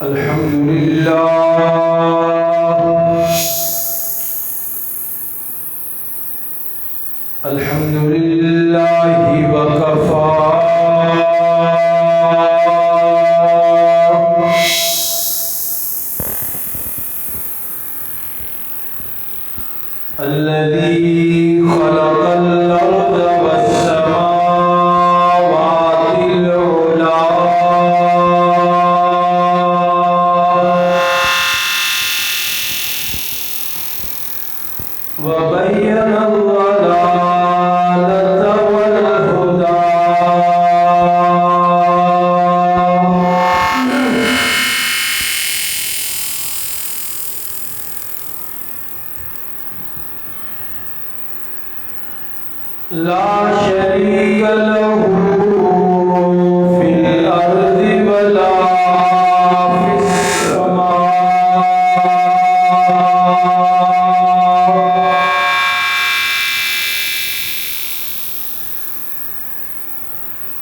الحمد لله الحمد لله وكفى الذي خلق الأرض والسماوات العلى وبين الضلالة والهدى لا شريك له في الأرض ولا في السماء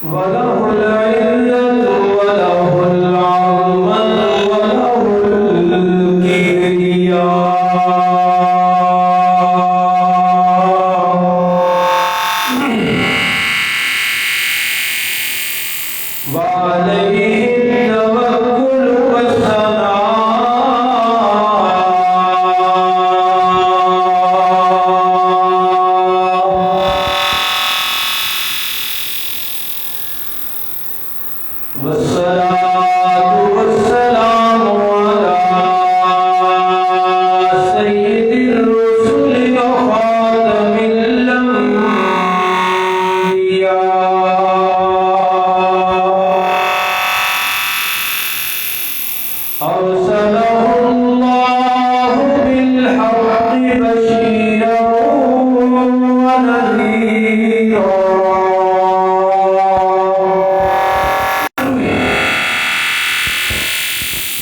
وله العزة وله العظمة وله الكبرياء وعليه التوكل والصلاة والسلام على سيد الرسل وخاتم الأنبياء أرسله الله بالحق بشيرا ونذيرا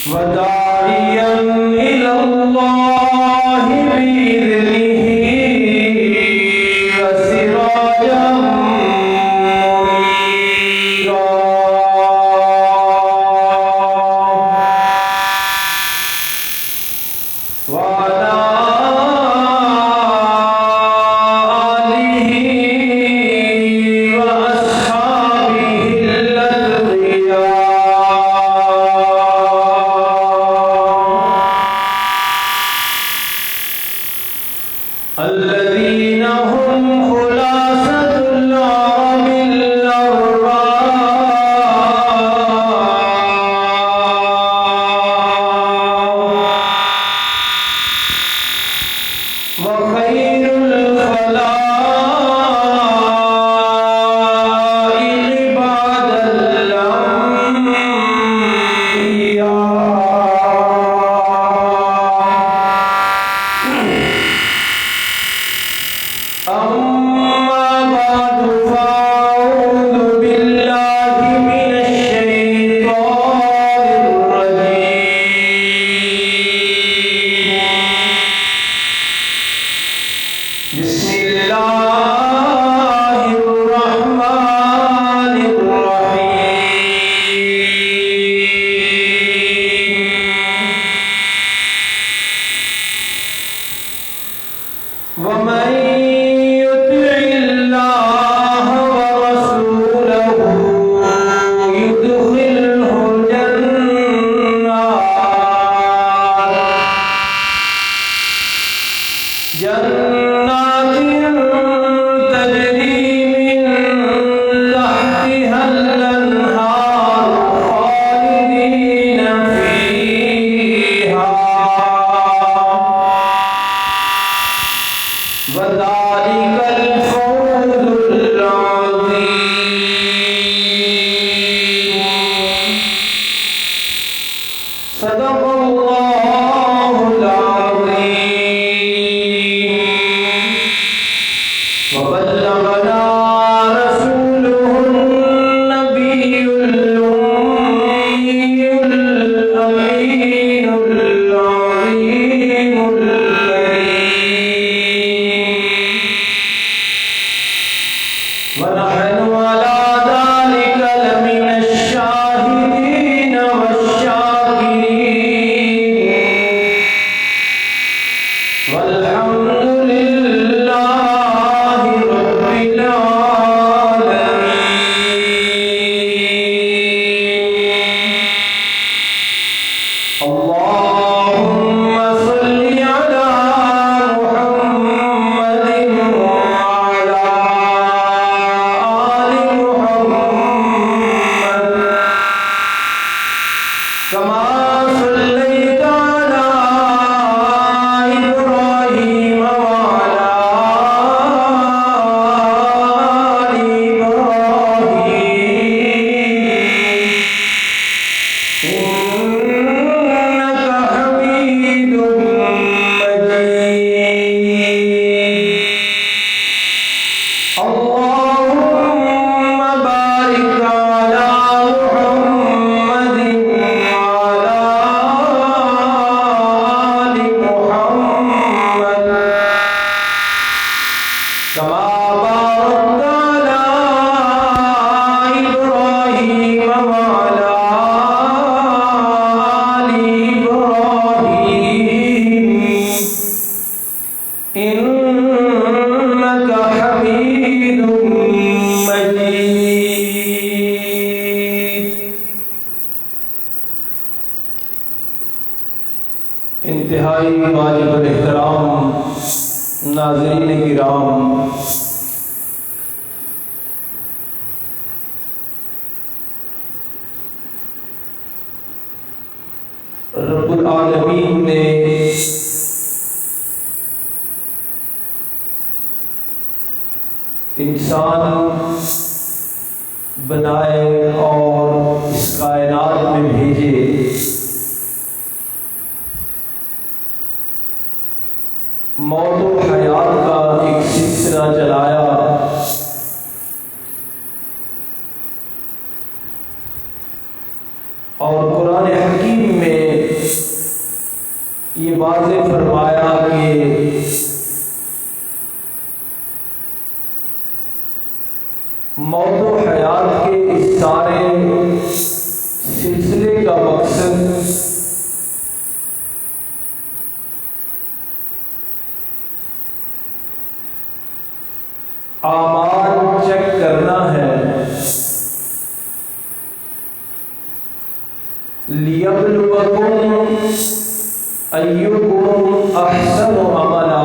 وداعيا إلى الله بإذنه وسراجا منيرا وعلى آله وأصحابه الأتقياء الذين هم خلاصة العرب الأرباب وخير الخلائق بعد الأنبياء أما بعد فأعوذ بالله من الشيطان الرجيم بسم الله الرحمن الرحيم ومن يطع الله ورسوله يدخله جنات تجري من تحتها الأنهار خالدين فيها وذلك الفوز العظيم صدق الله العظيم وبلغنا رسوله النبي الأمي الأمين العظيم الكريم ونحن على ذلك لمن الشاهدين والشاكرين والحمد لله رب العالمين. اللهم صل على محمد وعلى آل محمد كما صليت على إبراهيم وعلى آل إبراهيم إنك حميد مجيد. اللهم بارك على محمد وعلى آل محمد كما باركت على إبراهيم وعلى آل إبراهيم إنك حميد مجيد. انتہائی واجب الاحترام ناظرین کرام، رب العالمین نے انسان بنائے اور اس کائنات میں بھیجے، موت و حیات کا ایک سلسلہ چلایا، اور قرآن حکیم میں یہ واضح فرمایا کہ موت و حیات کے اس سارے سلسلے کا مقصد اعمال چیک کرنا ہے، لِيَبْلُوَكُمْ أَيُّكُمْ أَحْسَنُ عَمَلًا،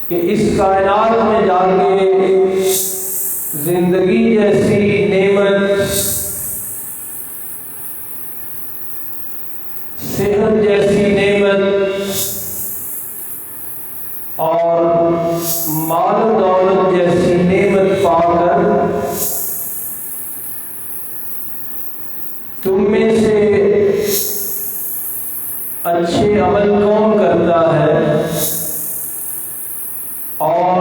کہ اس کائنات میں جا کے زندگی جیسی نعمت، صحت جیسی نعمت اور مال و دولت جیسی نعمت پا کر تم میں سے اچھے عمل کون کرتا ہے اور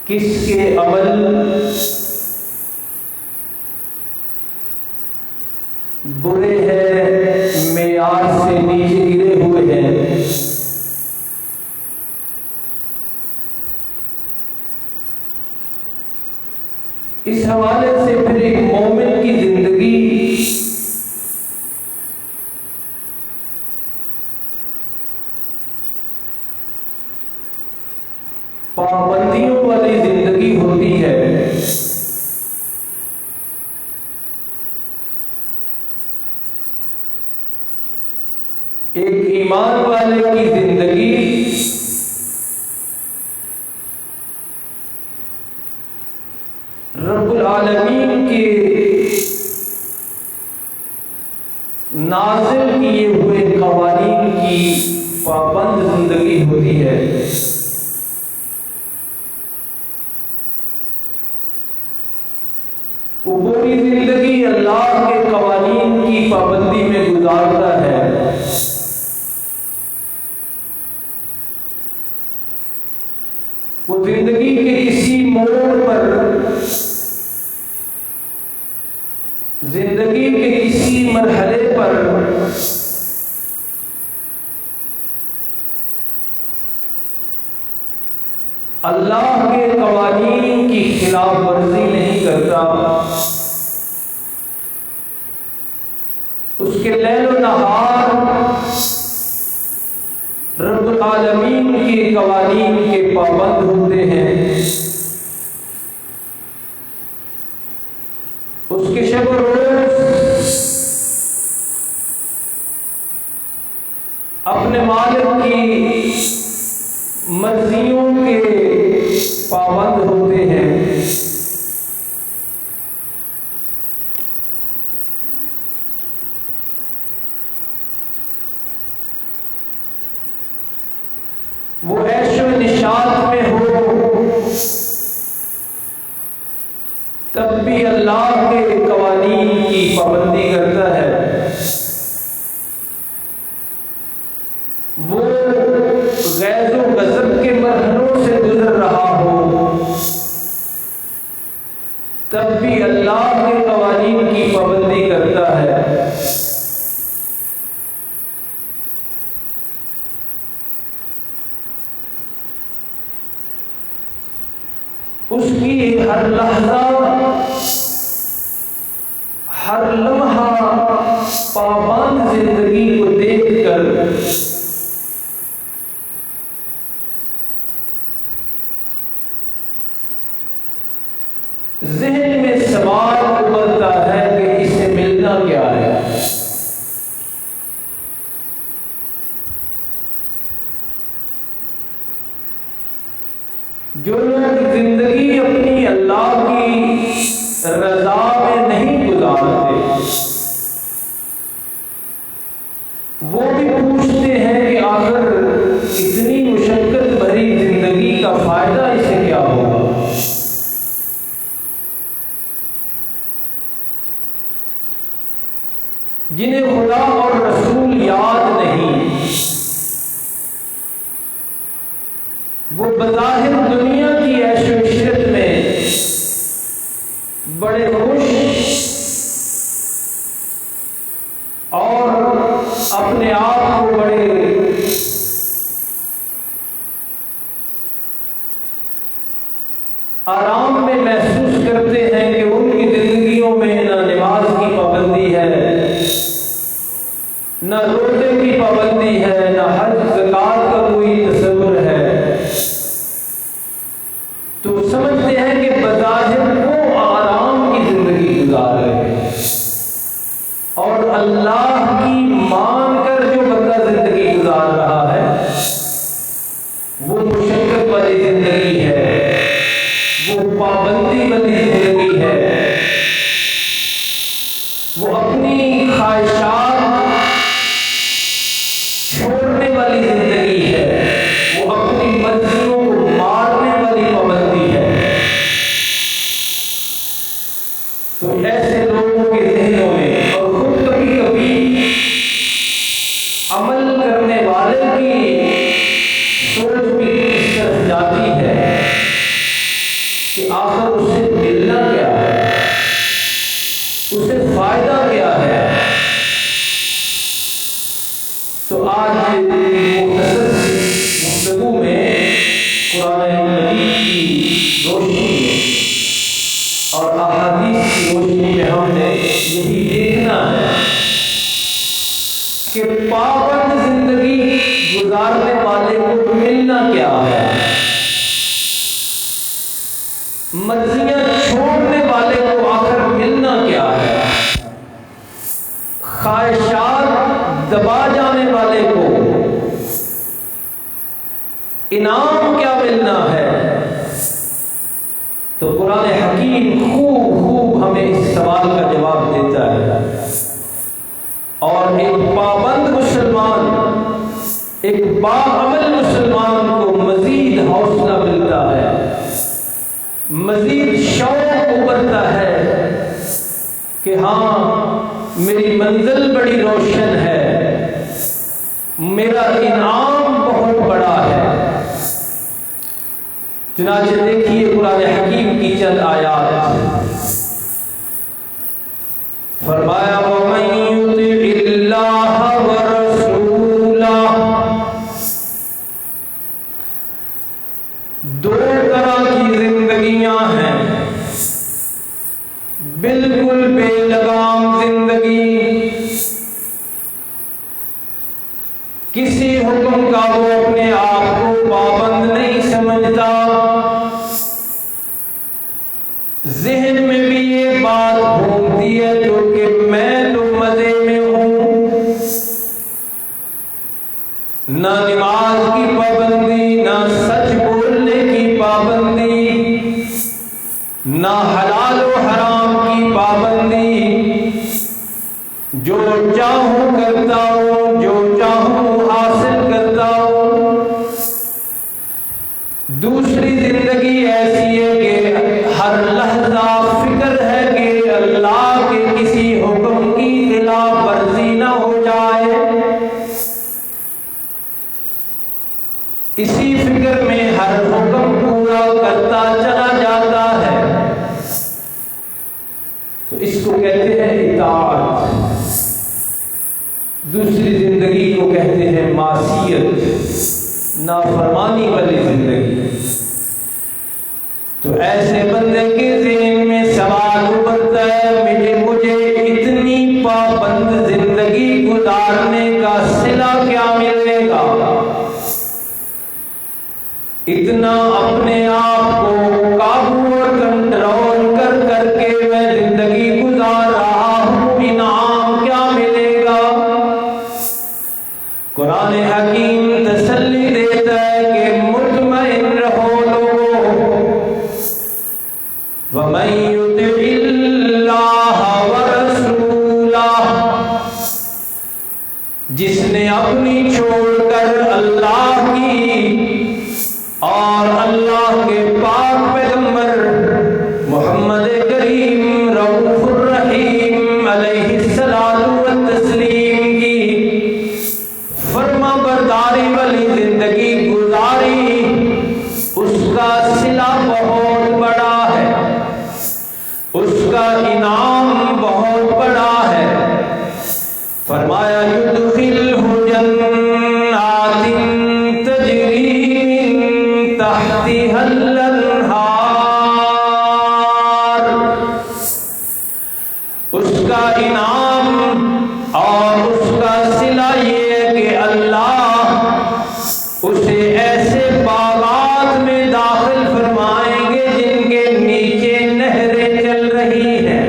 کس کے عمل برے ہیں، معیار سے نیچے گرے ہوئے ہیں. اس حوالے سے پھر ایک مومن کی زندگی پابندیوں والی زندگی ہوتی ہے. ایک ایمان والے کی زندگی رب العالمین کے نازل کیے ہوئے قوانین کی پابند زندگی ہوتی ہے. وہ پوری زندگی اللہ کے قوانین کی پابندی میں گزارتا ہے. وہ زندگی کے کسی موڑ پر، زندگی کے کسی مرحلے پر اللہ کے قوانین کی خلاف ورزی نہیں کرتا، اس کے لیل و نہار رب العالمین کے قوانین کے پابند ہوتے ہیں، اس کے شب و روز اپنے مالک کی مرضیوں کے پابند ہوتے ہیں۔ وہ عیش و نشاط میں ہو تب بھی اللہ کے قوانین کی پابندی کرتا ہے، وہ غیظ و غضب کے مرحلوں سے گزر رہا ہو تب بھی اللہ کے قوانین کی پابندی کرتا ہے۔ اس کی ہر لحظہ ہر لمحہ پابند زندگی کو دیکھ کر ذہن میں سوال ابھرتا ہے کہ اس سے ملنا کیا ہے۔ جو لوگ زندگی اپنی اللہ کی رضا میں نہیں گزارتے، وہ بھی پوچھتے ہیں کہ آخر اتنی مشقت بھری زندگی کا فائدہ اسے کیا ہوگا۔ جنہیں خدا اور رسول یاد نہیں، وہ بظاہر دنیا کی عیش و عشرت میں بڑے خوش اور اپنے آپ کو بڑے آرام میں محسوس کرتے ہیں کہ ان کی زندگیوں میں نہ نماز کی پابندی ہے، نہ روزے کی پابندی ہے، نہ حج زکات کا کوئی تصور ہے، تو سمجھتے ہیں کہ بظاہر وہ آرام کی زندگی گزار رہے ہیں، اور اللہ کی مان کر جو بندہ زندگی گزار رہا ہے وہ مشقت والی زندگی ہے، وہ پابندی والی زندگی ہے، وہ اپنی خواہشات چھوڑنے والی زندگی ہے، وہ اپنی مرضیوں کو مارنے والی پابندی ہے۔ تو ایسے لوگوں کے ذہنوں میں، اور خود کبھی کبھی عمل کرنے والے کی سوچ بھی اس طرف جاتی ہے کہ آخر اسے ملنا کیا ہے، اسے فائدہ کیا ہے۔ تو آج مختصر گفتگو میں قرآن مجید کی روشنی میں اور احادیث کی روشنی میں ہم نے یہی دیکھنا ہے کہ پابند زندگی گزارنے والے کو ملنا کیا ہے، مرضیاں چھوڑنے والے کو آخر ملنا کیا ہے، خواہشات دبا جانے والے کو انعام کیا ملنا ہے۔ تو قرآن حکیم خوب ہمیں اس سوال کا جواب دیتا ہے، اور ایک پابند مسلمان، ایک باعمل مسلمان کو مزید حوصلہ ملتا ہے، مزید شوق ابھرتا ہے کہ ہاں میری منزل بڑی روشن ہے، میرا انعام بہت بڑا ہے۔ چنانچہ دیکھیے قرآن حکیم کی چند آیات، فرمایا وَمَن يُطِعِ اللَّهَ وَرَسُولَهُ، دو کسی حکم کا وہ اپنے آپ کو پابند نہیں سمجھتا، ذہن میں بھی یہ بات گھومتی ہے تو کہ میں تو مزے میں ہوں، نہ نماز کی پابندی، نہ سچ بولنے کی پابندی، نہ حلال و حرام کی پابندی، جو چاہوں کرتا ہوں، جو چاہوں حاصل کرتا ہوں۔ دوسری زندگی ایسی ہے کہ ہر لحظہ فکر ہے کہ اللہ کے کسی حکم کی خلاف ورزی نہ ہو جائے، اسی فکر میں ہر حکم پورا کرتا چلا جاتا ہے، تو اس کو کہتے ہیں اطاعت۔ دوسری زندگی کو کہتے ہیں معصیت، نافرمانی والی زندگی۔ تو ایسے بندے کے ذہن میں سوال ابھرتا ہے، مجھے اتنی پابند زندگی گزارنے کا صلہ کیا ملے گا؟ اتنا اپنے آپ کو قابو اور کنٹرول کر کر کے میں زندگی گزار رہا ہوں، انعام کیا ملے گا؟ قرآن حکیم تسلی دیتا ہے کہ مطمئن رہو لوگو، وَمَن يُطِعِ اللَّهَ وَرَسُولَهُ، جس نے اپنی چھوڑ کر اللہ کی اور اللہ کے پاک پیغمبر محمد کریم رؤوف الرحیم علیہ الصلوۃ والتسلیم کی فرما برداری والی زندگی گزاری، اس کا صلہ بہت بڑا ہے، اس کا انعام بہت بڑا ہے۔ فرمایا یدخلہ جنات تجری من تحتها الانہار، اس کا انعام اور اس کا صلہ یہ ہے کہ اللہ اسے ایسے باغات میں داخل فرمائیں گے جن کے نیچے نہریں چل رہی ہیں،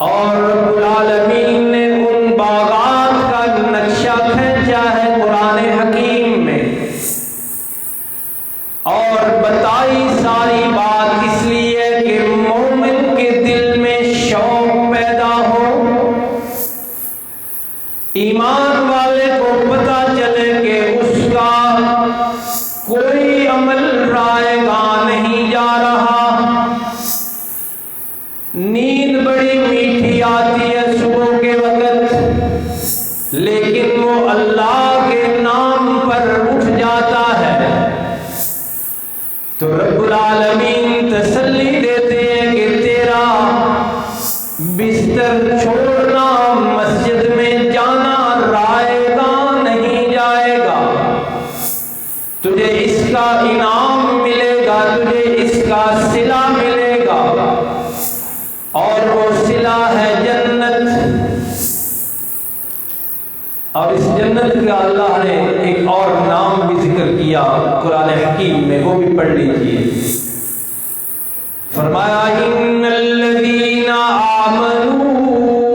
اور رب العالمین نے ان باغات کا نقشہ کھینچا ہے قرآن حکیم میں، اور بتائی ساری بات اس لیے کہ مومن کے دل میں شوق پیدا ہو، ایمان والے کو پتہ چلے کہ اس کا کوئی عمل رائے گاہ نہیں جا رہا۔ نیند بڑی میٹھی آتی ہے صبح کے وقت، لیکن وہ اللہ کے نام پر اٹھ جاتا ہے، تو رب العالمین تسلی دیتے ہیں کہ تیرا بستر چھوڑنا، مسجد میں جانا رائے گاہ نہیں جائے گا، تجھے اس کا انعام ملے گا، تجھے اس کا صلہ ملے گا، اور وہ صلہ ہے جنت۔ اور اس جنت کا اللہ نے ایک اور نام بھی ذکر کیا قرآن حکیم میں، وہ بھی پڑھ لیجیے۔ فرمایا ان الذین آمنوا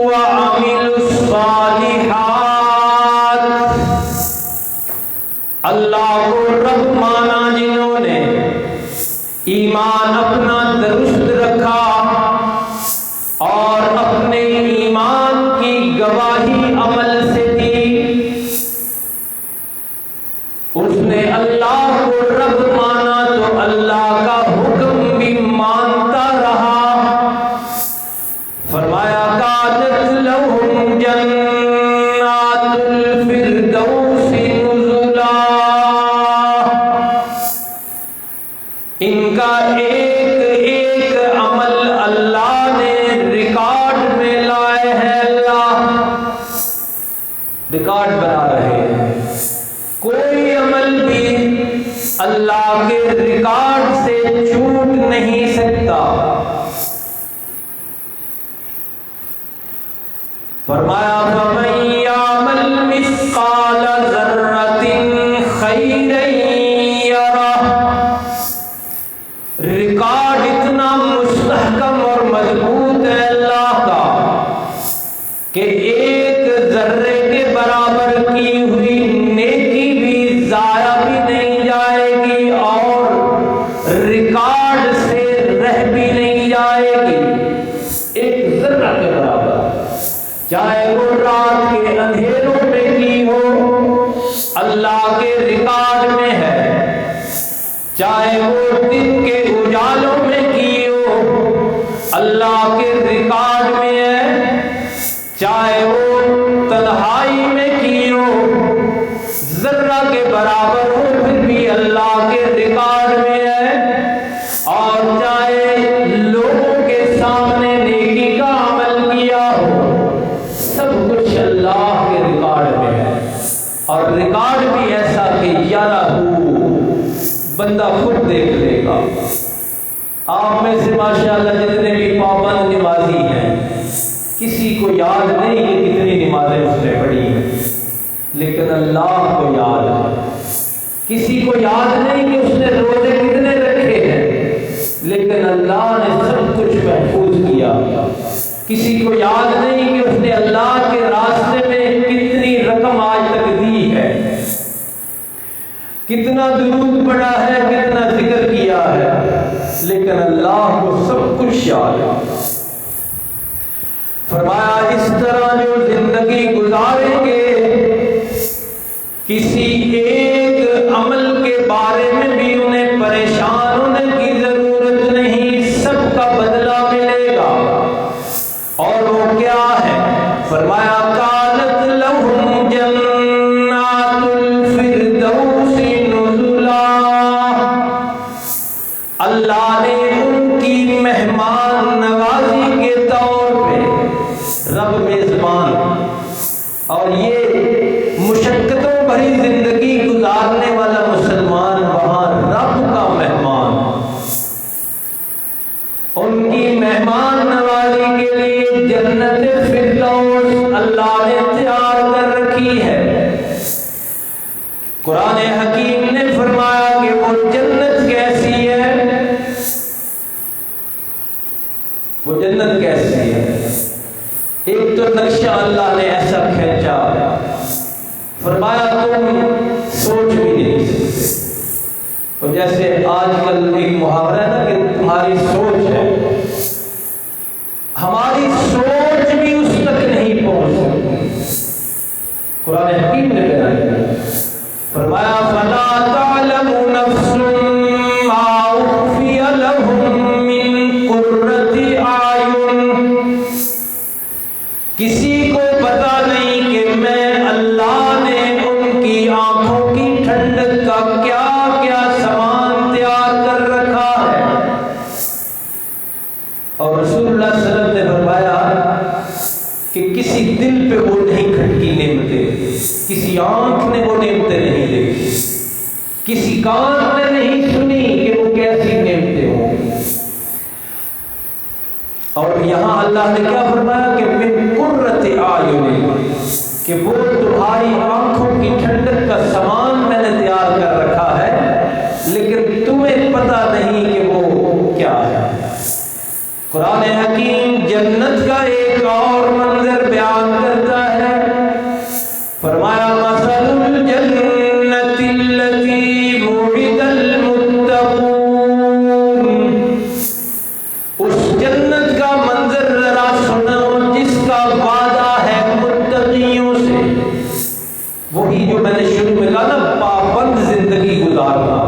وعملوا الصالحات، اللہ کو رب مانا جنہوں نے ایمان اپنا درست رکھا اور اپنے ایمان کی گواہی عمل سے دی، اس نے اللہ کو رب مانا تو اللہ کا حکم بھی مانتا رہا۔ فرمایا کانت لہم جنات الفردوس نزلا، ان کا ایک ایک عمل اللہ نے ریکارڈ میں لائے ہیں، اللہ ریکارڈ بنا رہے ہیں، کوئی عمل بھی اللہ کے ریکارڈ سے چھوٹ نہیں سکتا۔ فرمایا فَمَن يَعْمَلْ مِثْقَالَ اندھیروں میں کی ہو اللہ کے ریکارڈ میں ہے، چاہے وہ دن کے اجالوں میں کی ہو اللہ کے ریکارڈ میں ہے، چاہے وہ تنہائی میں کی ہو ذرہ کے برابر ہو پھر بھی اللہ کے ریکارڈ میں ہے، اور چاہے لوگوں کے سامنے نیکی کا عمل کیا ہو سب کچھ اللہ کے ریکارڈ میں ہے، اور ریکارڈ بھی ایسا کہ یارہ بندہ خود دیکھ لے گا۔ آپ میں سے ماشاءاللہ جتنے بھی پابند نمازی ہیں کسی کو یاد نہیں کہ کتنی نمازیں اس نے پڑھی ہیں، لیکن اللہ کو یاد ہے۔ کسی کو یاد نہیں کہ اس نے روزے کتنے رکھے ہیں، لیکن اللہ نے سب کچھ محفوظ کیا۔ کسی کو یاد نہیں کہ اس نے اللہ کے راستے میں کتنی رقم آج تک دی ہے، کتنا درود پڑھا ہے، کتنا ذکر کیا ہے، لیکن اللہ کو سب کچھ یاد ہے۔ فرمایا اس طرح جو زندگی گزاریں گے کسی ایک عمل کے بارے میں بھی انہیں پریشان ہونے کی ضرورت نہیں، سب کا بدلہ ملے گا۔ اور وہ کیا ہے؟ فرمایا کانت لہم جنات الفردوس نزلا، اللہ نے ان کی مہمان نوازی کے طور پہ، رب میزبان، اور یہ مشقتوں بھری زندگی گزارنے والا مسلمان وہاں رب کا مہمان، ان کی مہمان نوازی کے لیے جنت فردوس اللہ نے تیار کر رکھی ہے۔ قرآن حکیم نے فرمایا کہ وہ جنت کیسی ہے، وہ جنت کیسی ہے؟ ایک تو نقشہ اللہ نے ایسا کھینچا، فرمایا تم سوچ بھی نہیں سکتے۔ اور جیسے آج کل ایک محاورہ ہے نا کہ تمہاری سوچ ہے، ہماری سوچ بھی اس تک نہیں پہنچ سکتی۔ قرآن حکیم نے بیان کیا، فرمایا فَلَا تَعْلَمُ نَفْسٌ مَا أُخْفِيَ لَهُم مِّن قُرَّةِ أَعْيُنٍ، کسی کو پتا نہیں کہ میں اللہ نے ان کی آنکھوں کی ٹھنڈک کا کیا کیا سامان تیار کر رکھا ہے۔ اور رسول اللہ صلی اللہ علیہ وسلم نے فرمایا کہ کسی دل پہ وہ نہیں کھٹکی نعمتیں، کسی آنکھ نے وہ نعمتیں نہیں دیکھی، کسی کان نے نہیں سنی کہ وہ کیسی نعمتیں ہوں گی۔ اور یہاں اللہ نے کیا فرمایا کہ من قرۃ اعین، کہ وہ تمہاری آنکھوں کی ٹھنڈک کا سامان میں نے تیار کر رکھا ہے، لیکن تمہیں پتہ نہیں کہ وہ کیا ہے۔ قرآن حکیم جنت کا ایک اور منظر بیان کرتا ہے، فرمایا مثل الجنت التي وعد المتقون، اس جنت کا منظر ذرا سنو جس کا وعدہ ہے متقیوں سے، وہی جو میں نے شروع میں کہا نا پابند زندگی گزارنا،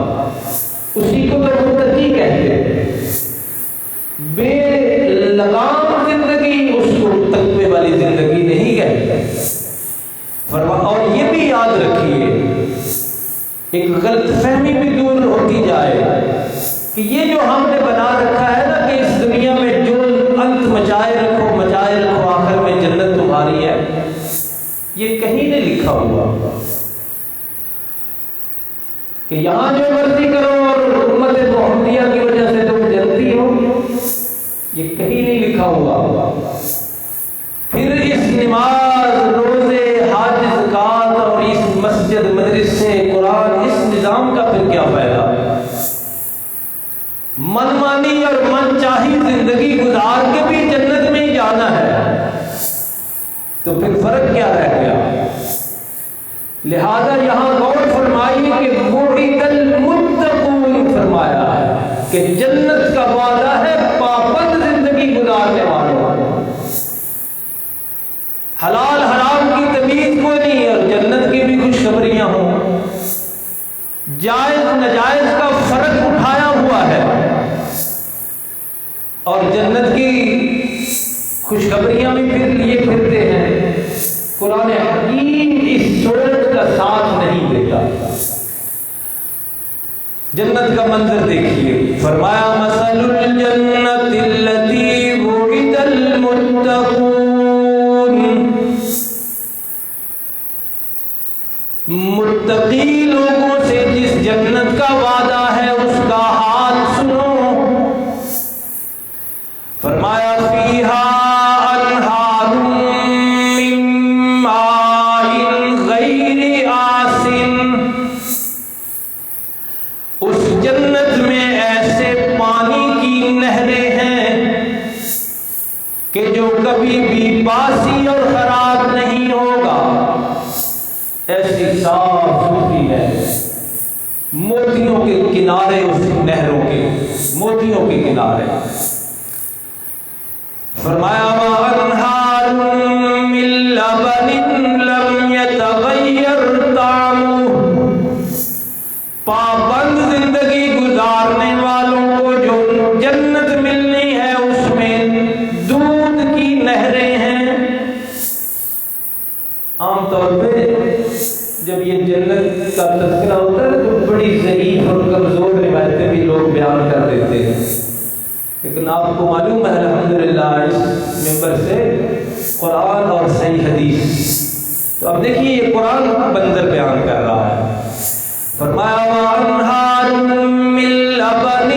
اسی کو تو متقی کہتے ہیں۔ بے لگام زندگی اس کو تقوی والی زندگی نہیں کہتے۔ اور یہ بھی یاد رکھیے، ایک غلط فہمی بھی دور ہوتی جائے کہ یہ جو ہم نے بنا رکھا ہے نا کہ اس دنیا میں جو انت مچائے رکھو آخر میں جنت تمہاری ہے، یہ کہیں نہیں لکھا ہوا کہ یہاں جو مرضی کرو اور امت محمدیہ کی وجہ سے تم جنتی ہو، یہ کہیں نہیں لکھا ہوا۔ پھر اس نماز، روزے، حج، زکات اور اس مسجد، مدرسے، قرآن، اس نظام کا پھر کیا فائدہ؟ من مانی اور من چاہی زندگی گزار کے بھی جنت میں ہی جانا ہے، تو پھر فرق کیا رہ گیا؟ لہذا یہاں غور فرمائیے کہ وعد المتقون فرمایا ہے کہ جنت کا وعدہ ہے پابند زندگی گزارنے والوں، حلال حرام کی تمیز اور جنت کی خوشخبریاں بھی پھر لیے پھرتے ہیں، قرآن حکیم اس سوچ کا ساتھ نہیں دیتا۔ جنت کا منظر دیکھیے، فرمایا مثل الجنت التي وعد المتقون، متقی لوگوں سے جس جنت کا وعدہ ہے اس کا حال سنو۔ فرمایا فیہا انہار من ماء غیر آسن، اس جنت میں ایسے پانی کی نہریں ہیں کہ جو کبھی بھی باسی اور خراب نہیں ہوگا، ایسی صاف ستھری ہے، موتیوں کے کنارے اس نہروں کے، موتیوں کے کنارے۔ فرمایا وَأَنْهَارٌ مِّن لَبَنٍ لَّمْ يَتَغَيَّرْ طَعْمُهُ، پابند زندگی گزارنے والوں کو جو جنت ملنی ہے اس میں دودھ کی نہریں ہیں۔ عام طور پہ جب یہ جنت کا تذکرہ ہوتا ہے تو بڑی ضعیف اور کمزور روایتیں بھی لوگ بیان کر دیتے ہیں، لیکن آپ کو معلوم ہے الحمدللہ اس ممبر سے قرآن اور صحیح حدیث۔ تو اب دیکھیے یہ قرآن منظر بیان کر رہا ہے۔ فرمایا وَأَنْهَارٌ مِّن لَبَنٍ،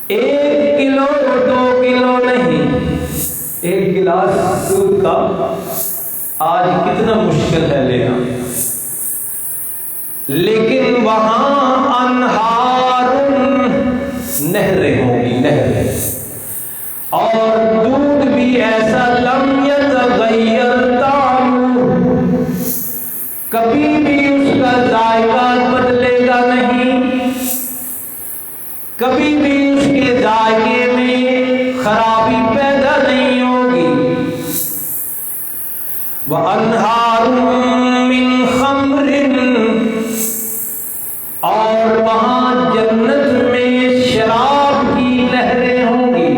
1 کلو 2 کلو نہیں، 1 گلاس دودھ کا آج کتنا مشکل ہے لینا، لیکن وہاں انہار نہریں ہوں گی، نہریں، اور دودھ بھی ایسا لم یتغیر طعمہ، کبھی بھی اس کا ذائقہ بدلے گا نہیں، کبھی بھی اس کے ذائقے میں خرابی پیدا نہیں ہوگی۔ وَأَنْهَارٌ مِّن خَمْرٍ، اور وہاں جنت میں شراب کی نہریں ہوں گی،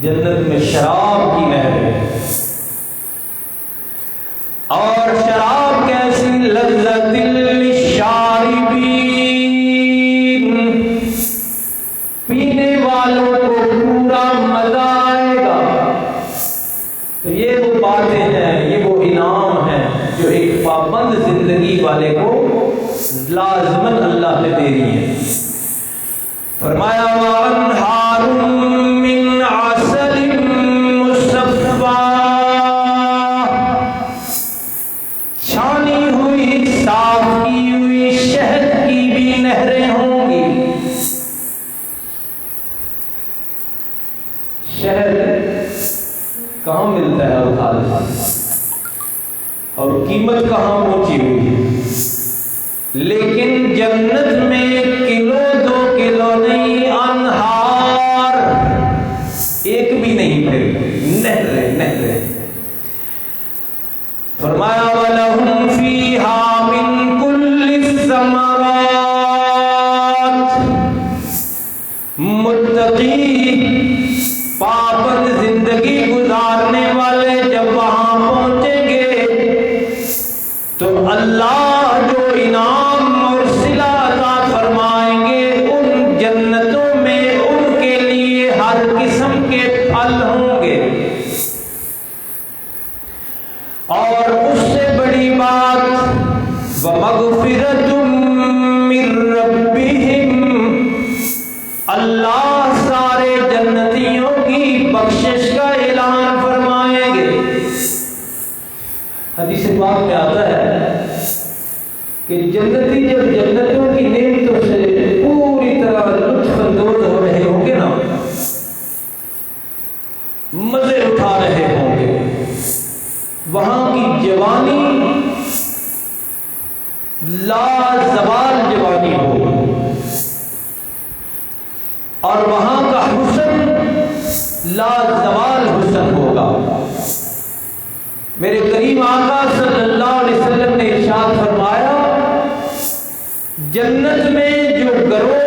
جنت میں شراب کی نہریں، اور شراب کیسی لذت للشاربین، پینے والوں کو پورا مزہ آئے گا۔ تو یہ وہ باتیں ہیں، یہ وہ انعام ہیں جو ایک پابند زندگی والے کو لازماً اللہ نے دے رہی ہے۔ فرمایا وَأَنْهَارٌ مِّنْ عَسَلٍ مُّصَفًّى، چھانی ہوئی صاف کی ہوئی شہد کی بھی نہریں ہوں گی۔ شہد کہاں ملتا ہے اور خالص، اور قیمت کہاں پہنچی ہوئی ہے، لیکن جنت میں کلو 2 کلو نہیں، انہار، 1 بھی نہیں، پھر نہریں نہریں۔ فرمایا وَلَهُمْ فِيهَا مِن كُلِّ الثَّمَرَاتِ، متقی پابند زندگی گزارنے والے جب وہاں پہنچیں گے تو اللہ جو انعام اور صلہ عطا فرمائیں گے، ان جنتوں میں ان کے لیے ہر قسم کے پھل ہوں گے، اور اس سے بڑی بات وَمَغْفِرَةٌ مِّن رَّبِّهِمْ، اللہ سارے جنتیوں کی بخشش کا اعلان فرمائیں گے۔ حدیث پاک میں آتا ہے کہ جنتی جب جنتوں کی نعمتوں سے پوری طرح لطف اندوز ہو رہے ہوں گے نا، مزے اٹھا رہے ہوں گے، وہاں کی جوانی لازوال جوانی ہوگی، اور وہاں کا حسن لازوال حسن ہوگا۔ میرے کریم آقا صلی اللہ علیہ وسلم نے ارشاد فرمایا، جنت میں جو گروہ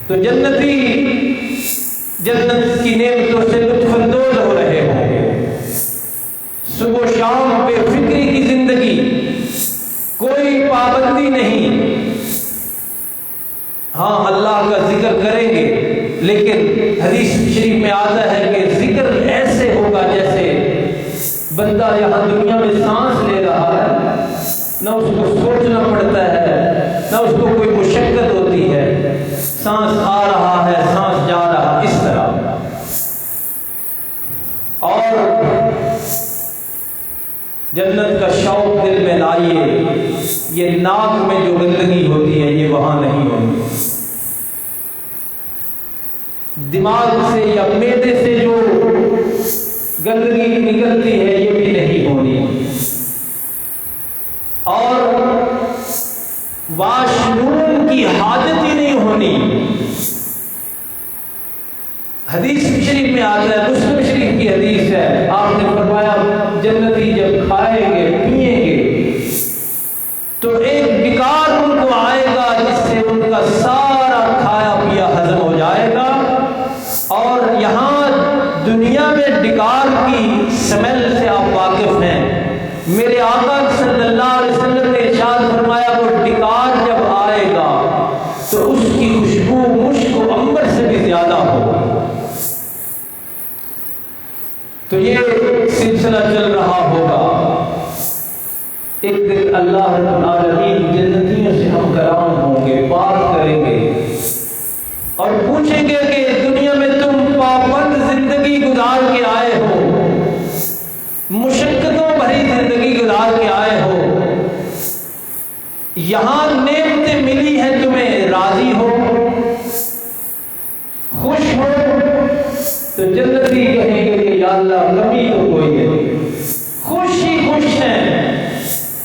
تو جنتی جنت کی نعمتوں سے لطف اندوز ہو رہے ہوں گے، صبح و شام بے فکری کی زندگی، کوئی پابندی نہیں، ہاں اللہ کا ذکر کریں گے، لیکن حدیث شریف میں آتا ہے کہ ذکر ایسے ہوگا جیسے بندہ یہاں دنیا میں سانس لے رہا ہے، نہ اس کو سوچنا پڑتا ہے، نہ اس کو کوئی مشقت ہوتی ہے، سانس آ رہا ہے، سانس جا رہا، اس طرح۔ اور جنت کا شوق دل میں لائیے، یہ ناک میں جو گندگی ہوتی ہے یہ وہاں نہیں ہوگی، دماغ سے یا معدے سے جو گندگی نکلتی ہے یہ بھی نہیں ہونی، اور واش روم کی حاجت ہی نہیں ہونی۔ حدیث شریف میں آتا ہے، مسلم شریف کی حدیث ہے، آپ نے فرمایا جنتی جب کھائیں گے پیئیں گے تو ایک ڈکار ان کو آئے گا جس سے ان کا سارا کھایا پیا ہضم ہو جائے گا، اور یہاں دنیا میں ڈکار کی سمیل سے آپ واقف ہیں، میرے آقا صلی اللہ علیہ وسلم نے ارشاد فرمایا وہ ڈکار جب آئے گا تو اس کی خوشبو مشک و عنبر سے بھی زیادہ ہوگی۔ تو یہ سلسلہ چل رہا ہوگا، ایک دن اللہ رب العالمین جنتیوں سے ہم کلام ہوں گے، بات کریں گے اور پوچھیں گے کہ دنیا میں تم پابند زندگی گزار کے آئے ہو، مشقتوں بھری زندگی گزار کے آئے ہو، یہاں نعمتیں ملی ہیں تمہیں، راضی ہو، خوش ہو؟ تو جنتی کہیں گے کہ یا اللہ کمی تو کوئی نہیں، خوش ہی خوش ہیں،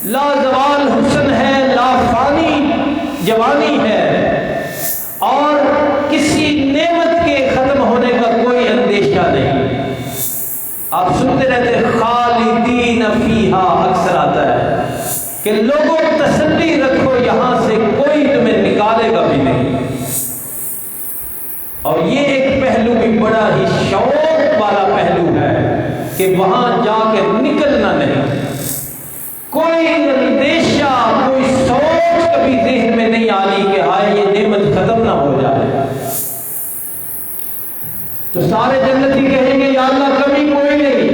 لازوال حسن ہے، لافانی جوانی ہے، اور کسی نعمت کے ختم ہونے کا کوئی اندیشہ نہیں۔ آپ سنتے رہتے خالدین فیہا، اکثر آتا ہے کہ لوگوں تسلی رکھو یہاں سے کوئی تمہیں نکالے گا بھی نہیں۔ اور یہ ایک پہلو بھی بڑا ہی شوق والا پہلو ہے کہ وہاں جا کے نکلنا نہیں، کوئی اندیشہ، کوئی سوچ کبھی ذہن میں نہیں آنی کہ ہائے یہ نعمت ختم نہ ہو جائے۔ تو سارے جنتی کہیں گے یا اللہ کمی کوئی نہیں،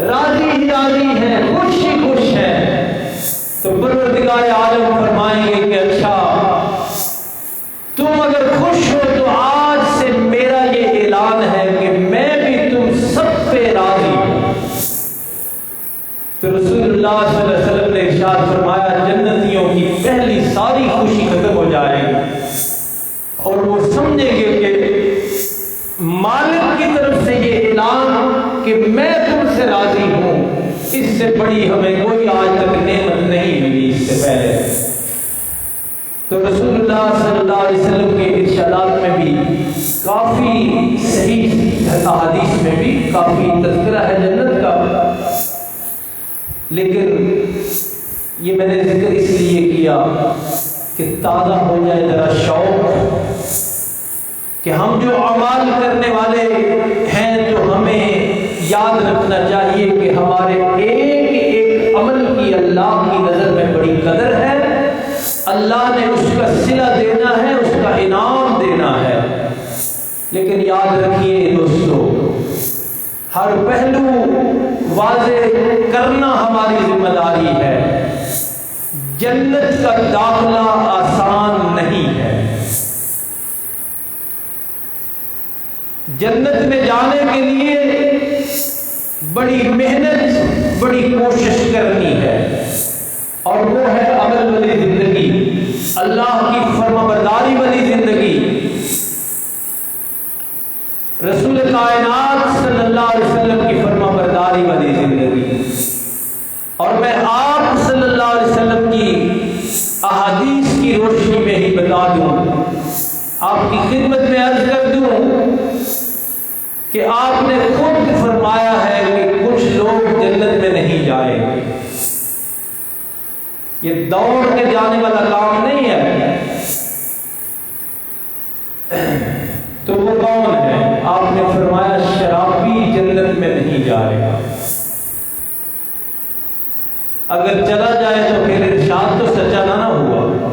راضی ہی راضی ہے، خوش ہی خوش ہے۔ تو پروردگار عالم فرمائیں گے کہ اچھا تم اگر خوش ہو تو آج سے میرا یہ اعلان ہے کہ میں بھی تم سب پہ راضی ہوں۔ تو رسول اللہ صلی اللہ علیہ وسلم نے ارشاد فرمایا جنتیوں کی پہلی ساری خوشی ختم ہو جائے گی اور وہ سمجھیں گے کہ مالک کی طرف سے یہ اعلان کہ میں تم سے راضی ہوں، اس سے بڑی ہمیں کوئی آج تک نعمت نہیں ملی اس سے پہلے۔ تو رسول اللہ صلی اللہ علیہ وسلم کے ارشادات میں بھی کافی صحیح احادیث میں بھی کافی تذکرہ ہے جنت کا، لیکن یہ میں نے ذکر اس لیے کیا کہ تازہ ہو جائے ذرا شوق کہ ہم جو اعمال کرنے والے ہیں تو ہمیں یاد رکھنا چاہیے کہ ہمارے ایک ایک عمل کی اللہ کی نظر میں بڑی قدر ہے، اللہ نے اس کا صلہ دینا ہے، اس کا انعام دینا ہے۔ لیکن یاد رکھیے دوستو، ہر پہلو واضح کرنا ہماری ذمہ داری ہے۔ جنت کا داخلہ آسان نہیں ہے، جنت میں جانے کے لیے بڑی محنت، بڑی کوشش کرنی ہے، اور وہ ہے عمل والی زندگی، اللہ کی فرما برداری والی زندگی، رسول کائنات صلی اللہ علیہ وسلم کی فرما برداری والی زندگی۔ اور میں آپ صلی اللہ علیہ وسلم کی احادیث کی روشنی میں ہی بتا دوں، آپ کی خدمت میں عرض کر دوں کہ آپ نے خود فرمایا ہے کہ کچھ لوگ جنت میں نہیں جائیں گے۔ یہ دوڑ کے جانے والا کام نہیں ہے، وہ کون ہے؟ آپ نے فرمایا شرابی جنت میں نہیں جائے گا۔ اگر چلا جائے تو پھر ارشاد تو سچا نہ ہوا،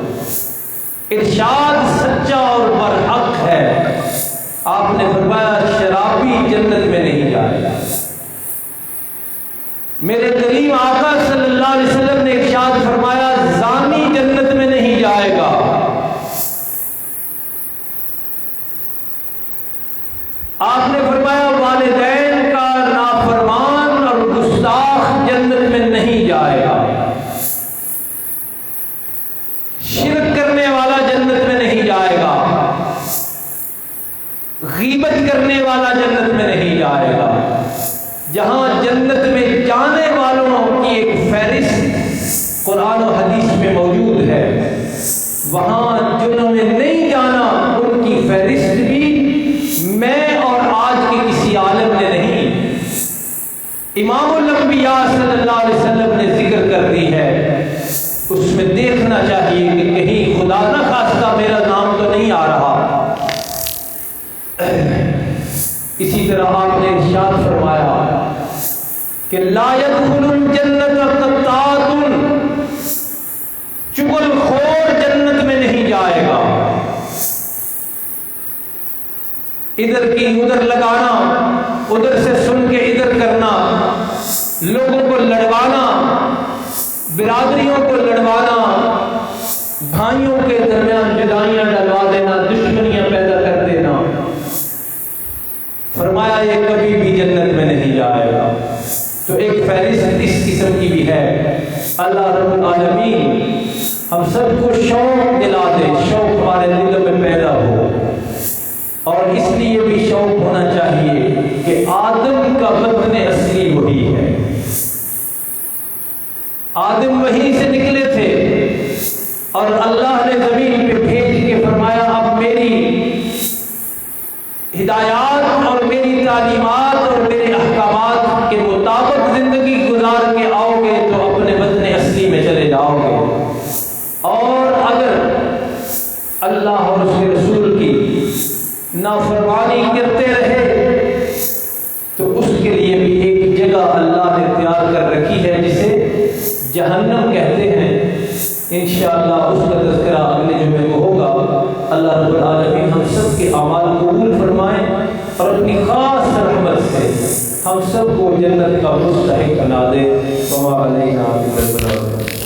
ارشاد سچا اور برحق ہے۔ آپ نے فرمایا شرابی جنت میں نہیں جائے گا۔ میرے کریم آقا صلی اللہ علیہ وسلم نے ارشاد فرمایا زانی جنت میں نہیں جائے گا۔ آپ نے فرمایا والدین کا نافرمان اور گستاخ جنت میں نہیں جائے گا۔ شرک کرنے والا جنت میں نہیں جائے گا، غیبت کرنے والا جنت میں نہیں جائے گا۔ جہاں جنت میں جانے والوں کی ایک فہرست قرآن و حدیث میں موجود ہے، وہاں جنہوں نے نہیں جانا ان کی فہرست بھی میں اور آج کے کسی عالم نے نہیں، امام الانبیاء صلی اللہ علیہ وسلم نے ذکر کر دی ہے۔ اس میں دیکھنا چاہیے کہ کہیں خدا نہ خواستہ میرا نام تو نہیں آ رہا۔ اسی طرح آپ نے ارشاد فرمایا کہ لا يدخل الجنت قطاط، چغل خور جنت میں نہیں جائے گا۔ ادھر کی ادھر لگانا، ادھر سے سن کے ادھر کرنا، لوگوں کو لڑوانا، برادریوں کو لڑوانا، بھائیوں کے درمیان جدائیاں ڈلوا دینا، دشمنیاں پیدا کر دینا، فرمایا یہ کبھی بھی جنت میں نہیں جائے گا۔ تو ایک فہرست اس قسم کی بھی ہے۔ اللہ رب العالمین ہم سب کو شوق دلا دے، شوق ہمارے دلوں میں پیدا ہو، اور اس لیے بھی شوق ہونا چاہیے کہ آدم کا وطن اصلی وہی ہے۔ آدم وہیں سے نکلے تھے اور اللہ نے زمین پہ بھیج کے فرمایا اب میری ہدایات اور میری تعلیمات اور میرے احکامات کے مطابق زندگی گزار کے آؤ گے تو اپنے وطن اصلی میں چلے جاؤ گے، اور اگر اللہ اور اس کے رسول کی نافرمانی کرتے رہے تو اس کے لیے بھی ایک جگہ اللہ نے تیار کر رکھی ہے جسے جہنم کہتے ہیں۔ انشاءاللہ اس کا تذکرہ اگلے جمعے کو ہوگا۔ اللہ رب العالمین ہم سب کے اعمال قبول فرمائیں اور اپنی خاص رحمت سے ہم سب کو جنت کا مستحق بنا دے۔ وما علینا الا البلاغ۔